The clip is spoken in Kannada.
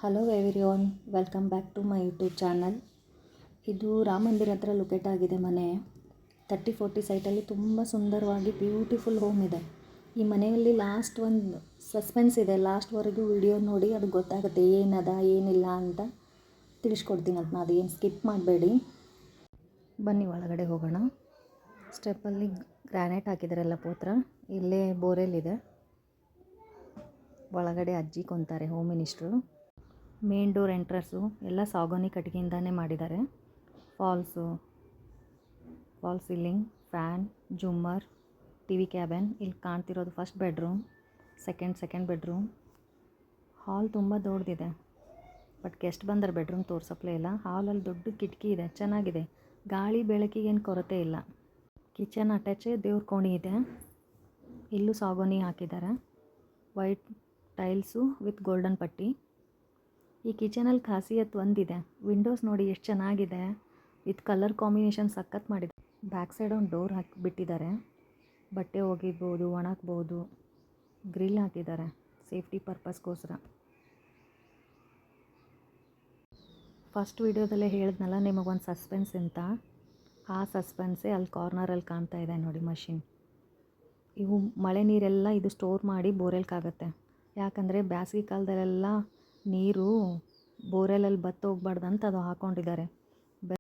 Hello everyone, welcome back to my YouTube channel. ಇದು ರಾಮ ಮಂದಿರ ಹತ್ರ ಲೊಕೇಟ್ ಆಗಿದೆ ಮನೆ. 3040 ಸೈಟಲ್ಲಿ ತುಂಬ ಸುಂದರವಾಗಿ ಬ್ಯೂಟಿಫುಲ್ ಹೋಮ್ ಇದೆ. ಈ ಮನೆಯಲ್ಲಿ ಲಾಸ್ಟ್ ಒಂದು ಸಸ್ಪೆನ್ಸ್ ಇದೆ. ಲಾಸ್ಟ್ವರೆಗೂ ವಿಡಿಯೋ ನೋಡಿ ಅದು ಗೊತ್ತಾಗುತ್ತೆ ಏನದ ಏನಿಲ್ಲ ಅಂತ ತಿಳಿಸ್ಕೊಡ್ತೀನಿ ಅಂತ. ಅದು ಏನು ಸ್ಕಿಪ್ ಮಾಡಬೇಡಿ. ಬನ್ನಿ ಒಳಗಡೆ ಹೋಗೋಣ. ಸ್ಟೆಪ್ಪಲ್ಲಿ ಗ್ರಾನೈಟ್ ಹಾಕಿದಾರೆಲ್ಲ ಪೋತ್ರ. ಇಲ್ಲೇ ಬೋರೆಲ್ ಇದೆ. ಒಳಗಡೆ ಅಜ್ಜಿ ಕೊಂತಾರೆ, home minister. Main door entrance ಎಲ್ಲ ಸಾಗೋನಿ ಕಟ್ಟಿಗೆಯಿಂದಾನೇ ಮಾಡಿದ್ದಾರೆ. ಫಾಲ್ ಸೀಲಿಂಗ್, ಫ್ಯಾನ್, ಜುಮ್ಮರ್, ಟಿ ವಿ ಕ್ಯಾಬನ್. ಇಲ್ಲಿ ಕಾಣ್ತಿರೋದು first bedroom, second bedroom. Hall ತುಂಬ ದೊಡ್ಡದಿದೆ, ಬಟ್ ಗೆಸ್ಟ್ ಬಂದರೆ ಬೆಡ್ರೂಮ್ ತೋರ್ಸಪ್ಲೇ ಇಲ್ಲ. ಹಾಲಲ್ಲಿ ದೊಡ್ಡ ಕಿಟಕಿ ಇದೆ, ಚೆನ್ನಾಗಿದೆ. ಗಾಳಿ ಬೆಳಕಿಗೇನು ಕೊರತೆ ಇಲ್ಲ. ಕಿಚನ್ ಅಟ್ಯಾಚೇ, ದೇವ್ರ ಕೋಣೆ ಇದೆ. ಇಲ್ಲೂ ಸಾಗೋನಿ ಹಾಕಿದ್ದಾರೆ. ವೈಟ್ ಟೈಲ್ಸು ವಿತ್ ಗೋಲ್ಡನ್ ಪಟ್ಟಿ. ಈ ಕಿಚನಲ್ಲಿ ಖಾಸಿಯತ್ ಒಂದಿದೆ. ವಿಂಡೋಸ್ ನೋಡಿ ಎಷ್ಟು ಚೆನ್ನಾಗಿದೆ, ವಿತ್ ಕಲರ್ ಕಾಂಬಿನೇಷನ್ ಸಖತ್ ಮಾಡಿದೆ. ಬ್ಯಾಕ್ ಸೈಡ್ ಒಂದು ಡೋರ್ ಬಿಟ್ಟಿದ್ದಾರೆ. ಬಟ್ಟೆ ಒಗಿಬೋದು, ಒಣಗ್ಬೋದು. ಗ್ರಿಲ್ ಹಾಕಿದ್ದಾರೆ ಸೇಫ್ಟಿ ಪರ್ಪಸ್ಗೋಸ್ಕರ. ಫಸ್ಟ್ ವೀಡಿಯೋದಲ್ಲೇ ಹೇಳಿದ್ನಲ್ಲ ನಿಮಗೊಂದು ಸಸ್ಪೆನ್ಸ್ ಅಂತ. ಆ ಸಸ್ಪೆನ್ಸೇ ಅಲ್ಲಿ ಕಾರ್ನರಲ್ಲಿ ಕಾಣ್ತಾ ಇದೆ ನೋಡಿ ಮಷಿನ್. ಇವು ಮಳೆ ನೀರೆಲ್ಲ ಇದು ಸ್ಟೋರ್ ಮಾಡಿ ಬೋರೆಲ್ಗಾಗುತ್ತೆ. ಯಾಕಂದರೆ ಬೇಸಿಗೆ ಕಾಲದಲ್ಲೆಲ್ಲ ನೀರು ಬೋರೆಲಲ್ಲಿ ಬತ್ತ ಹೋಗ್ಬಾರ್ದಂತ ಅದು ಹಾಕ್ಕೊಂಡಿದ್ದಾರೆ.